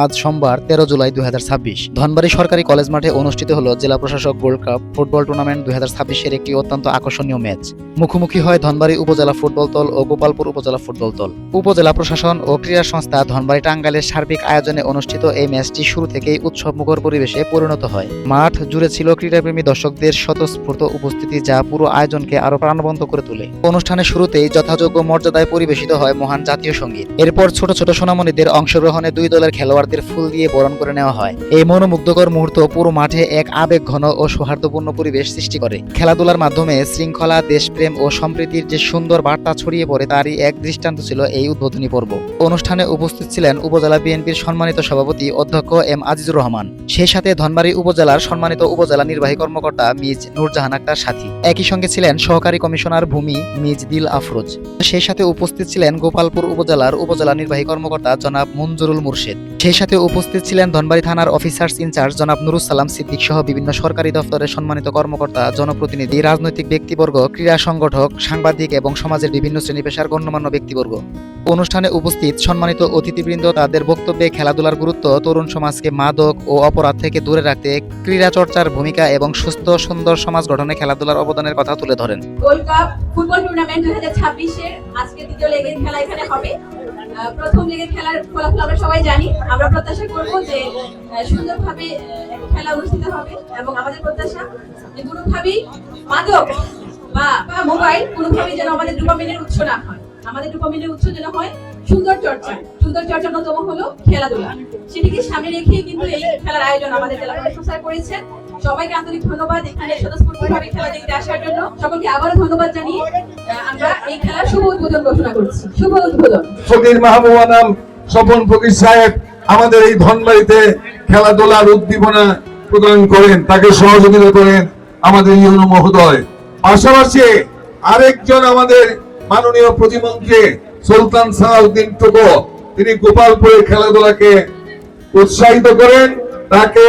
আজ সোমবার 13 জুলাই 2026 ধনবাড়ী সরকারি কলেজ মাঠে অনুষ্ঠিত হলো জেলা প্রশাসক গোল্ড কাপ ফুটবল টুর্নামেন্ট 2026 এর একটি অত্যন্ত আকর্ষণীয় ম্যাচ। মুখোমুখি হয় ধনবাড়ী উপজেলা ফুটবল দল ও গোপালপুর উপজেলা ফুটবল দল। উপজেলা প্রশাসন ও ক্রীড়া সংস্থা ধনবাড়ী টাঙ্গাইলের সার্বিক আয়োজনে অনুষ্ঠিত এই ম্যাচটি শুরু থেকেই উৎসবমুখর পরিবেশে পরিণত হয়। মাঠ জুড়ে ছিল ক্রীড়াপ্রেমী দর্শকদের স্বতঃস্ফূর্ত উপস্থিতি, যা পুরো আয়োজনকে আরো প্রাণবন্ত করে তোলে। অনুষ্ঠানের শুরুতেই যথাযোগ্য মর্যাদায় পরিবেশিত হয় মহান জাতীয় সঙ্গীত। এরপর ছোট ছোট সোনামণিদের অংশগ্রহণে দুই দলের খেলোয়াড়দের ফুল দিয়ে বরণ করে নেওয়া হয়। এই মনোমুগ্ধকর মুহূর্ত পুরো মাঠে এক আবেগঘন ও সৌহার্দ্যপূর্ণ পরিবেশ সৃষ্টি করে। খেলাধুলার মাধ্যমে শৃঙ্খলা, দেশপ্রেম ও সম্প্রীতির যে সুন্দর বার্তা ছড়িয়ে পড়ে, তারই এক দৃষ্টান্ত ছিল এই উদ্বোধনী পর্ব। অনুষ্ঠানে উপস্থিত ছিলেন উপজেলা বিএনপির সম্মানিত সভাপতি অধ্যক্ষ এম আজিজুর রহমান, সেই সাথে ধনবাড়ী উপজেলার সম্মানিত উপজেলা নির্বাহী কর্মকর্তা মিজ নূরজাহান আক্তার সাথী। একই সঙ্গে ছিলেন সহকারী কমিশনার ভূমি মিজ দিল আফরোজ। সেই সাথে উপস্থিত ছিলেন গোপালপুর উপজেলার উপজেলা নির্বাহী কর্মকর্তা জনাব মঞ্জুরুল মুর্শেদ। সেই সাথে উপস্থিত ছিলেন ধনবাড়ী থানার অফিসার্স ইনচার্জ জনাব নুরুস সালাম সিদ্দিক সহ বিভিন্ন সরকারি দপ্তরের সম্মানিত কর্মকর্তা, জনপ্রতিনিধি, রাজনৈতিক ব্যক্তিবর্গ, ক্রীড়া সংগঠক, সাংবাদিক এবং সমাজের বিভিন্ন শ্রেণী পেশার গণ্যমান্য ব্যক্তিবর্গ। অনুষ্ঠানে উপস্থিত সম্মানিত অতিথিবৃন্দ তাদের বক্তব্যে খেলাধুলার গুরুত্ব, তরুণ সমাজকে মাদক ও অপরাধ থেকে দূরে রাখতে ক্রীড়া চর্চার ভূমিকা এবং সুস্থ সুন্দর সমাজ গঠনে খেলাধুলার অবদানের কথা তুলে ধরেন। গোল্ড কাপ ফুটবল টুর্নামেন্ট 2026 এর আজকে দ্বিতীয় লেগের খেলা এখানে হবে। প্রথম লেগের খেলার ফলাফল আমরা সবাই জানি। আমরা প্রত্যাশা করব যে সুন্দরভাবে খেলা অনুষ্ঠিত হবে এবং আমাদের প্রত্যাশা যে কোনোভাবেই মাদক বা মোবাইল কোনোভাবেই যেন আমাদের ডোপামিনের উৎস না হয়। আমাদের ডোপামিনের উৎস যেন হয় সুন্দর চর্চা। সুন্দর চর্চার অন্যতম হলো খেলাধুলা। সেটিকে সামনে রেখে কিন্তু এই খেলার আয়োজন আমাদের জেলা প্রশাসন স্যার করেছেন। সবাইকে আন্তরিক ধন্যবাদ এখানে স্বতঃস্ফূর্তভাবে খেলা দেখতে আসার জন্য। সকলকে আবারও ধন্যবাদ জানিয়ে আমরা এই খেলার শুভ উদ্বোধন ঘোষণা করছি। শুভ উদ্বোধন। ফকির মাহবুবা নাম স্বপন ফকির সাহেব আমাদের এই ধনবাড়িতে খেলাধুলার উদ্দীপনা প্রদান করেন, তাকে সহযোগিতা করেন আমাদের ইউনো মহোদয়। পাশাপাশি আরেকজন আমাদের মাননীয় প্রতিমন্ত্রী সুলতান সালাউদ্দিন টুকু, তিনি গোপালপুরের খেলাধুলাকে উৎসাহিত করেন, তাকে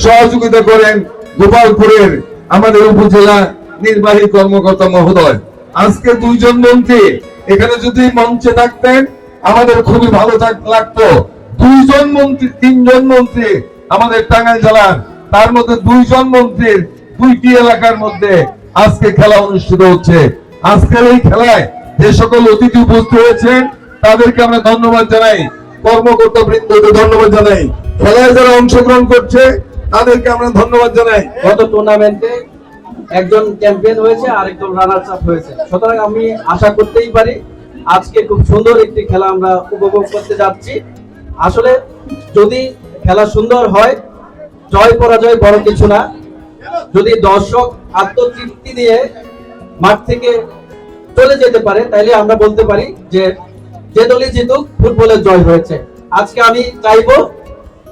সহযোগিতা করেন গোপালপুরের আমাদের উপজেলা নির্বাহী কর্মকর্তা মহোদয়। আজকে দুইজন মন্ত্রী এখানে যদি মঞ্চে থাকতেন আমাদের খুবই ভালো লাগতো। দুইজন মন্ত্রী, তিনজন মন্ত্রী আমাদের টাঙ্গাইল জেলার, তার মধ্যে দুইজন মন্ত্রীর দুইটি এলাকার মধ্যে আজকে খেলা অনুষ্ঠিত হচ্ছে। আজকের এই খেলায় যে সকল অতিথি উপস্থিত হয়েছেন তাদেরকে আমরা ধন্যবাদ জানাই, কর্মকর্তা বৃন্দকে ধন্যবাদ জানাই, খেলায় যারা অংশগ্রহণ করছে তাদেরকে আমরা ধন্যবাদ জানাই। গত টুর্নামেন্টে একজন চ্যাম্পিয়ন হয়েছে আর একজন রানার্স আপ হয়েছে, সুতরাং আমি আশা করতেই পারি আজকে খুব সুন্দর একটি খেলা আমরা উপভোগ করতে যাচ্ছি। আসলে যদি খেলা সুন্দর হয়, জয় পরাজয় বড় কিছু না, যদি দর্শক আত্মতৃপ্তি নিয়ে মাঠ থেকে চলে যেতে পারে তাহলে আমরা বলতে পারি যে যে দলই জিতুক ফুটবলের জয় হয়েছে। আজকে আমি চাইবো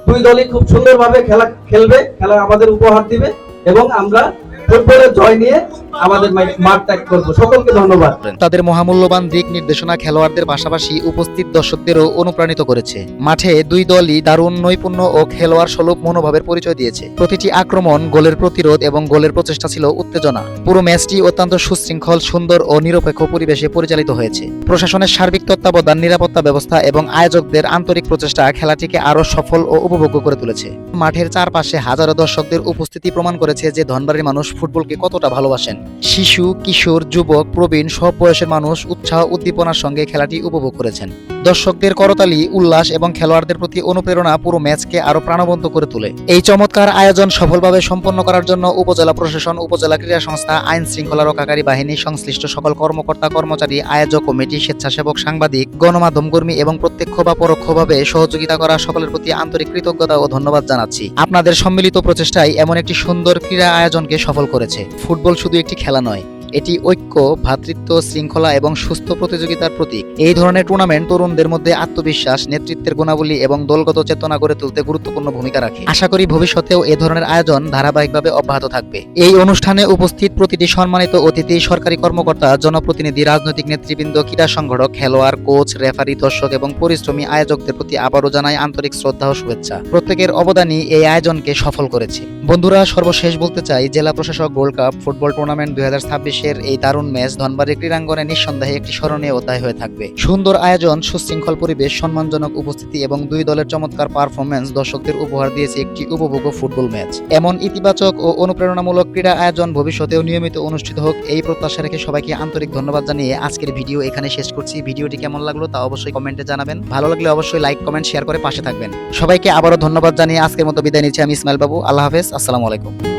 দুই দলই খুব সুন্দরভাবে খেলা খেলবে, খেলা আমাদের উপহার দিবে এবং আমরা ফুটবলের জয় নিয়ে আমাদের মাঠ ত্যাগ করবো। সকলকে ধন্যবাদ। তাদের মহামূল্যবান দিক নির্দেশনা খেলোয়াড়দের পাশাপাশি উপস্থিত দর্শকদেরও অনুপ্রাণিত করেছে। মাঠে দুই দলই দারুণ নৈপুণ্য ও খেলোয়াড় সুলভ মনোভাবের পরিচয় দিয়েছে। প্রতিটি আক্রমণ, গোলের প্রতিরোধ এবং গোলের প্রচেষ্টা ছিল উত্তেজনা। পুরো ম্যাচটি অত্যন্ত সুশৃঙ্খল, সুন্দর ও নিরপেক্ষ পরিবেশে পরিচালিত হয়েছে। প্রশাসনের সার্বিক তত্ত্বাবধান, নিরাপত্তা ব্যবস্থা এবং আয়োজকদের আন্তরিক প্রচেষ্টা খেলাটিকে আরো সফল ও উপভোগ্য করে তুলেছে। মাঠের চারপাশে হাজারো দর্শকদের উপস্থিতি প্রমাণ করেছে যে ধনবাড়ির মানুষ ফুটবলকে কতটা ভালোবাসেন। শিশু, কিশোর, যুবক, প্রবীণ সব বয়সের মানুষ উৎসাহ উদ্দীপনার সঙ্গে খেলাটি উপভোগ করেছেন। দর্শকদের করতালি, উল্লাস এবং খেলোয়াড়দের প্রতি অনুপ্রেরণা পুরো ম্যাচকে আরো প্রাণবন্ত করে তোলে। এই চমৎকার আয়োজন সফলভাবে সম্পন্ন করার জন্য উপজেলা প্রশাসন, উপজেলা ক্রীড়া সংস্থা, আইন শৃঙ্খলা রক্ষাকারী বাহিনী, সংশ্লিষ্ট সকল কর্মকর্তা কর্মচারী, আয়োজক কমিটি, স্বেচ্ছাসেবক, সাংবাদিক, গণমাধ্যম কর্মী এবং প্রত্যক্ষ বা পরোক্ষভাবে সহযোগিতা করা সকলের প্রতি আন্তরিক কৃতজ্ঞতা ও ধন্যবাদ জানাচ্ছি। আপনাদের সম্মিলিত প্রচেষ্টায় এমন একটি সুন্দর ক্রীড়া আয়োজনকে সফল করেছে। ফুটবল শুধু একটি খেলা নয়, এটি ঐক্য, ভ্রাতৃত্ব, শৃঙ্খলা এবং সুস্থ প্রতিযোগিতার প্রতীক। এই ধরনের টুর্নামেন্ট তরুণদের মধ্যে আত্মবিশ্বাস, নেতৃত্বের গুণাবলী এবং দলগত চেতনা গড়ে তুলতে গুরুত্বপূর্ণ ভূমিকা রাখে। আশা করি ভবিষ্যতেও এ ধরনের আয়োজন ধারাবাহিকভাবে অব্যাহত থাকবে। এই অনুষ্ঠানে উপস্থিত প্রতিটি সম্মানিত অতিথি, সরকারি কর্মকর্তা, জনপ্রতিনিধি, রাজনৈতিক নেতৃবৃন্দ, ক্রীড়া সংগঠক, খেলোয়াড়, কোচ, রেফারি, দর্শক এবং পরিশ্রমী আয়োজকদের প্রতি আবারও জানাই আন্তরিক শ্রদ্ধা ও শুভেচ্ছা। প্রত্যেকের অবদানই এই আয়োজনকে সফল করেছে। বন্ধুরা, সর্বশেষ বলতে চাই, জেলা প্রশাসক গোল্ড কাপ ফুটবল টুর্নামেন্ট 2026 বাংলাদেশের এই দারুণ ম্যাচ ধনবাড়ী ক্রীড়াঙ্গনে নিঃসন্দেহে একটি স্মরণীয় অধ্যায় হয়ে থাকবে। সুন্দর আয়োজন, সুশৃঙ্খল পরিবেশ, সম্মানজনক উপস্থিতি এবং দুই দলের চমৎকার পারফরম্যান্স দর্শকদের উপহার দিয়েছে একটি উপভোগ্য ফুটবল ম্যাচ। এমন ইতিবাচক ও অনুপ্রেরণামূলক ক্রীড়া আয়োজন ভবিষ্যতেও নিয়মিত অনুষ্ঠিত হোক, এই প্রত্যাশা রেখে সবাইকে আন্তরিক ধন্যবাদ জানিয়ে আজকের ভিডিও এখানে শেষ করছি। ভিডিওটি কেমন লাগলো তা অবশ্যই কমেন্টে জানাবেন। ভালো লাগলে অবশ্যই লাইক, কমেন্ট, শেয়ার করে পাশে থাকবেন। সবাইকে আবারও ধন্যবাদ জানিয়ে আজকের মতো বিদায় নিচ্ছি আমি ইসমাইল বাবু। আল্লাহ হাফেজ, আসসালামু আলাইকুম।